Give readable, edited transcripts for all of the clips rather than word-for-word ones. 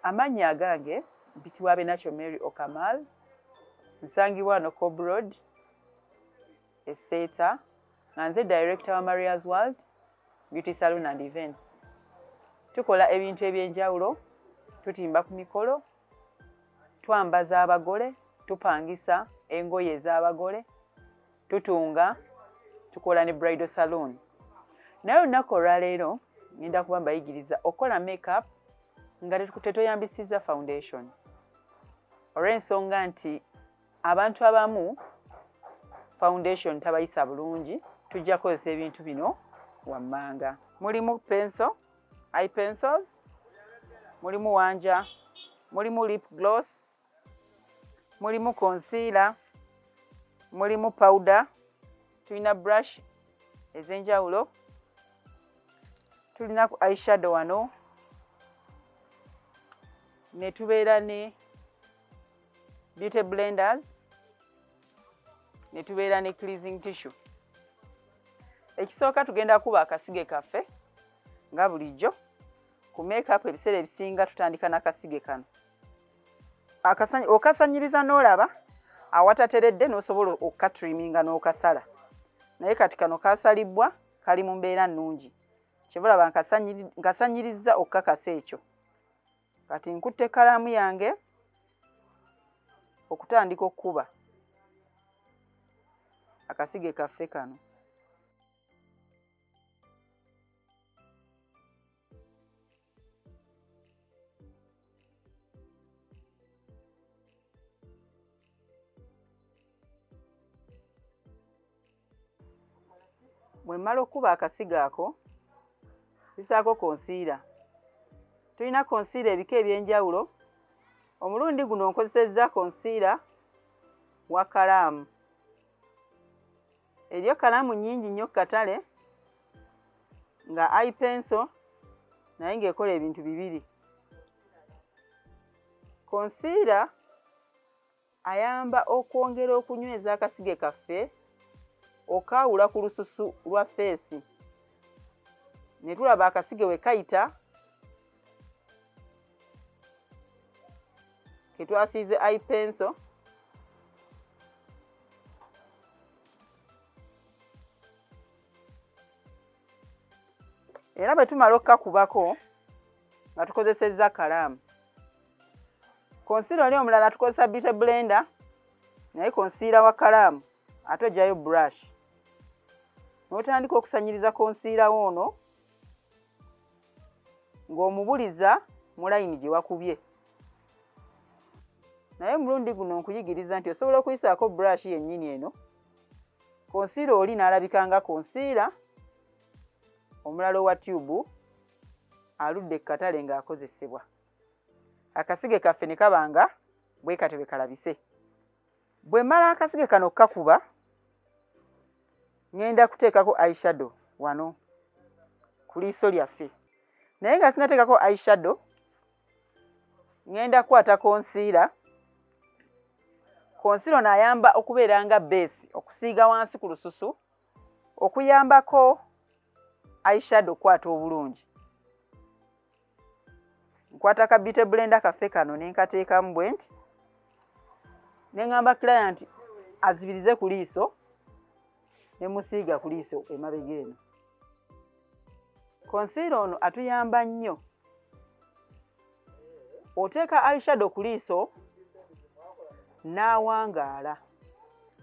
Amannya agange mpitibwa Benacho Mary Okamal, nsangibwa wano Cobb Road, Seeta, nga nze director wa Maria's World Beauty Salon and Events. Tukola ebintu ebyenjawulo, tutimba ku mikolo, twambaza abagole, tupangisa engoye ez'abagole, tutunga, tukola ne bridal salon. Naye olunaku olwaleero ngenda kuba mbayigiriza okola makeup nga tetoyambisizza foundation. Olw'ensonga nti abantu abamu foundation tabayisa bulungi, tujja kukozesa ebintu bino wammanga. Mulimu pencil, eye pencils, mulimu wanja, mulimu lip gloss, mulimu concealer, mulimu powder, tulina brush ez'enjawulo, tulina ku eyeshadow wano, ne tubeera ne beauty blenders, ne tubeera ne cleansing tissue. Ekisooka tugenda kuba akasige kaffe nga bulijjo. Ku makeup ebiseera ebisinga tutandika n'akasige kano. Okasanyiriza n'olaba awatateredde n'osobola okukatriminga n'okasala. Naye kati kano kasalibwa kali mu mbeera nnungi. Kyebulaba nkasanyirizza okukakasa ekyo. Kati nkutte ekkalaamu yange okutandika okukuba akasige kaffe kano. Bwe mmala okuba akasiga ako, bisaako concealer. Tulina concealer ebika ebyenjawulo. Omulundi guno nkozesezza concealer wa kalaamu. Eriyo kalaamu nnyingi nnyo ku katale nga eye pencil naye ng'ekola ebintu bibiri. Concealer ayamba okwongera okunyweza akasige kaffe okaawula ku lususu lwa feesi. Ne tulaba akasige we kayita ke twasiize eye pencil. Era bwe tumala okukakubako nga tukozesezza kalaamu. Concealer oli omulala tukozesa beauty blender, naye concealer wa kalaamu ate ojjayo brush. N'otandika okusanyiriza concealer ono ng'omubuliza mu layini gye wakubye. Naye mulundi guno nkuyigiriza nti osobola okuyisaako brush yennyini eno. Concealer oli n'alabika nga concealer omulala owa tube aludde ku katale ng'akozesebwa. Akasige kaffe ne kabanga bwe kati bwe kalabise. Bwe mmala akasige kano kakuba, ngenda kuteekako eyeshadow wano ku liiso lyaffe. Naye nga sinateekako eyeshadow, ngenda kukwata concealer. Concealer ono ayamba okubeera nga base, okusiiga wansi ku lususu, okuyambako eyeshadow kwata obulungi. Nkwata ka beauty blender kaffe kano ne nkateekamu bwe nti, ne ngamba client azibirize ku liiso, ne musiiga ku liiso emabega eno. Concealer ono atuyamba nnyo. Oteeka eyeshadow ku liiso n'awangaala.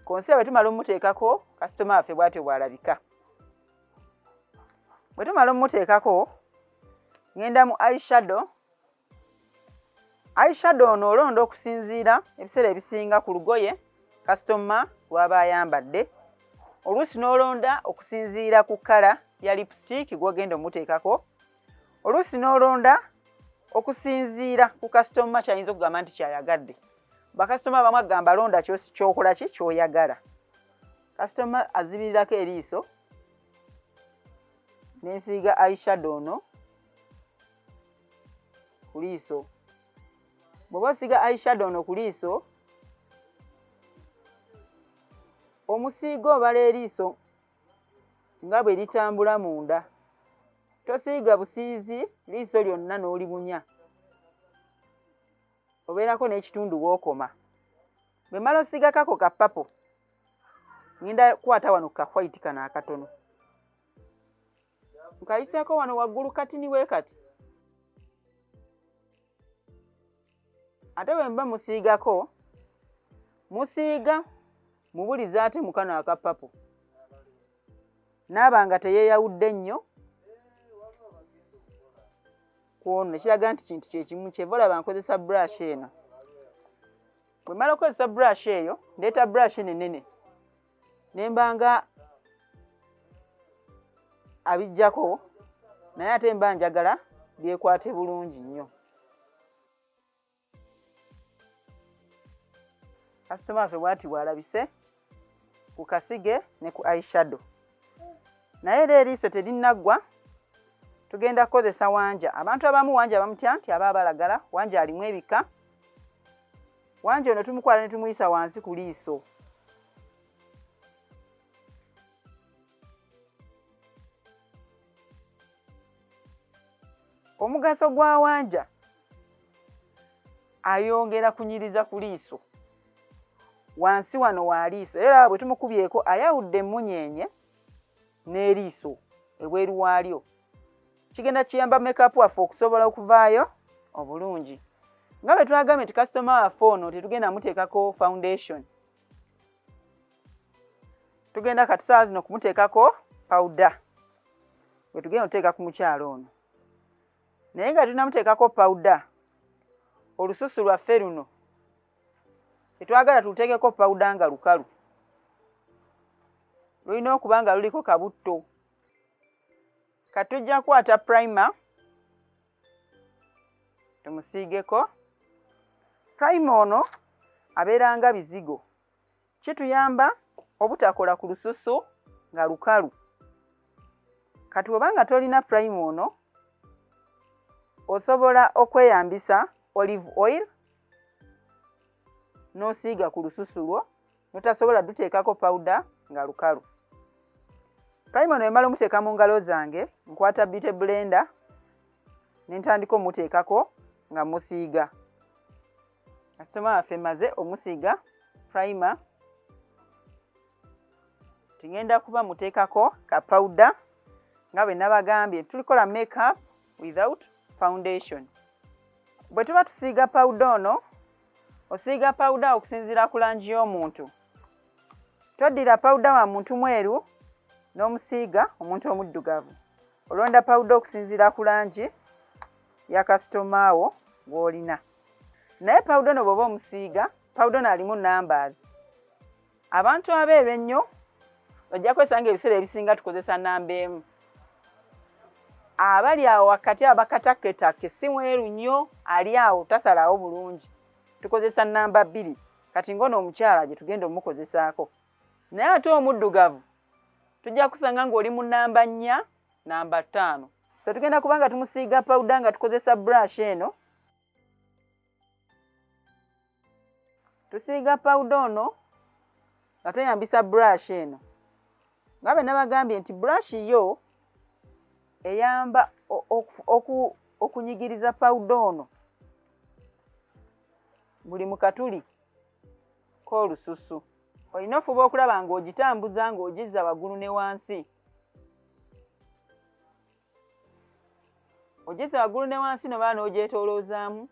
Concealer bwe tumala omuteekako, kasitoma waffe bw'atyo bw'alabika. Bwe tumala omuteekako, ngenda mu eyeshadow. Eyeshadow ono olonda okusinziira ebiseera ebisinga ku lugoye kasitoma lw'aba ayambadde. Oluusi n'olonda okusinziira ku kkala ya lipstick gw'ogenda omuteekako. Oluusi n'olonda okusinziira ku kasitoma ky'ayinza okugamba nti kyayagadde. Bakasitoma abamu agamba londa ky'okola ki ky'oyagala. Kasitoma azibirirako eriiso, n'ensiiga eyeshadow ono ku liiso. Bw'oba osiiga eyeshadow ono ku liiso, omusiiga obala eriiso nga bwe litambula munda. Tosiiga busiizi liiso lyonna n'olibunya. obeerako n'ekitundu w'okoma. Bwe mmala osiigako ka papo, ngenda kwata wano ka white kano akatono. Nkayiseeko wano waggulu katini we kati. Ate bwe mba musiigako, musiiga mubuliza ate mu kano aka papo. Naaba nga teyeeyawudde nnyo. Kw'ono ekiraga nti kintu kye kimu kyeva olaba nkozesa brush eno. Bwe mmala okukozesa brush eyo, ndeeta brush ennene. Ne mba nga abijjako, naye ate mba njagala byekwate bulungi nnyo. Kasitoma waffe bw'ati bw'alabise ku kasige ne ku eyeshadow. Naye era eriiso terinnagwa, tugenda kukozesa wanja. Abantu abamu wanja bamutya nti aba abalagala, wanja alimu ebika. Wanja ono tumukwala ne tumuyisa wansi ku liiso. Omugaso gwa wanja ayongera kunyiriza ku liiso. Wansi wano wa liiso. Era bwe tumukubyeko ayawudde emmunyeenye n'eriiso ebweru waalyo. Kigenda kiyamba makeup waffe okusobola okuvaayo obulungi. Nga bwe twagambye nti kasitoma waffe ono tetugenda muteekako foundation. Tugenda kati saawa zino kumuteekako powder. Bwe tugenda oteeka ku mukyalo ono. Naye nga tunamuteekako powder, olususu lwaffe luno tetwagala tuteekeko powder nga lukalu. Lulina okuba nga luliko kabutto. Kati tujja kukwata primer tumusiigeko. Primer ono abeera nga bizigo. Kituyamba obutakola ku lususu nga lukalu. Kati obanga tolina primer ono, osobola okweyambisa olive oil n'osiiga ku lususu lwo, notasobola duteekako powder nga lukalu. Primer ono emala omuteeka mu ngalo zange, nkwata beauty blender ne ntandika omuteekako nga musiiga. Kasitoma waffe maze omusiiga primer. Tingenda kuba muteekako ka powder nga bwe nabagambye tulikola makeup without foundation. Bwe tuba tusiiga powder ono, osiiga powder okusinziira ku langi y'omuntu. Toddira powder wa muntu mweru n'omusiiga omuntu omuddugavu. Olonda powder okusinziira ku langi ya kasitoma wo gw'olina. Naye powder ono bw'oba omusiiga, powder ono alimu numbers. Abantu abeeru ennyo ojja kwesanga ebiseera ebisinga tukozesa namba emu. Abali awo wakati abakatakketakke si mweru nnyo, ali awo tasalawo bulungi. Tukozesa namba 2. Kati ngono omukyala gye tugenda omukozesaako. Naye ate omuddugavu tujja kusanga ng'oli mu namba 4, namba 5. So tugenda kubanga tumusiiga powder nga tukozesa brush eno. Tusiiga powder ono nga tweyambisa brush eno. Nga bwe nabagambye nti brush yo eyamba okunyigiriza powder ono buli mu katuli k'olususu. Olina ofuba okulaba ng'ogitambuza ng'ogizza waggulu ne wansi. Ogizza waggulu ne wansi noba n'ogyetooloozaamu.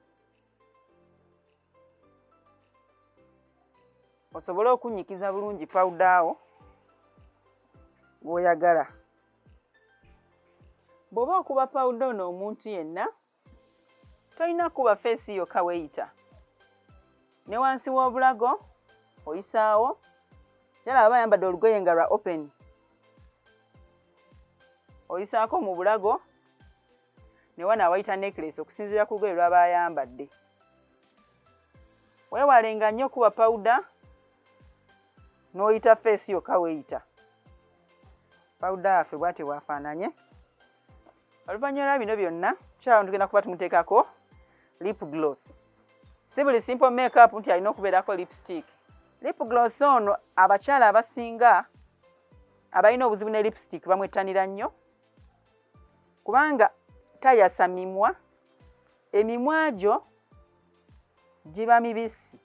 Osobole okunyikiza bulungi powder wo gw'oyagala. Bw'oba okuba powder ono omuntu yenna, tolina kuba face yokka weeyita. Ne wansi w'obulago oyisaawo. Yala aba ayambadde olugoye nga lwa open. Oyisaako mu bulago ne wana awayita necklace okusinziira ku lugoye lw'aba ayambadde. Weewalenga nnyo kuba powder n'oyita face yokka weeyita. Powder waffe bw'ati bwafaananye. Oluvannyuma lwa bino byonna, kyalo tugenda kuba tumuteekako lip gloss. Si buli simple makeup nti alina okubeerako lipstick. Lip gloss ono abakyala abasinga abalina obuzibu ne lipstick bamwettanira nnyo kubanga tayasa mimwa. Emimwa gyo giba mibisi.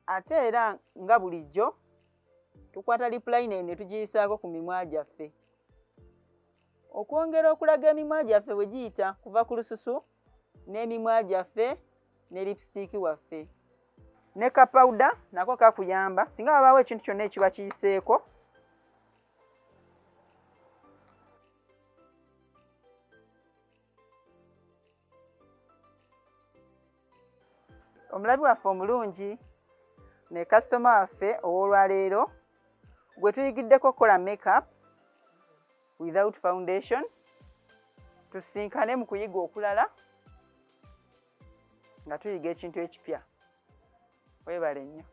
Ate era nga bulijjo tukwata lip liner ne tugiyisaako ku mimwa gyaffe okwongera okulaga emimwa gyaffe bwe giyita kuva ku lususu n'emimwa gyaffe ne lipstick waffe. Ne kapawuda nako kakuyamba singa wabaawo ekintu kyonna ekiba kiyiseeko. Omulabi waffe omulungi ne kasitoma waffe ow'olwaleero gwe tuyigiddeko okukola makeup without foundation. Tusinkane mu kuyiga okulala nga tuyiga ekintu ekipya. Weebale nnyo.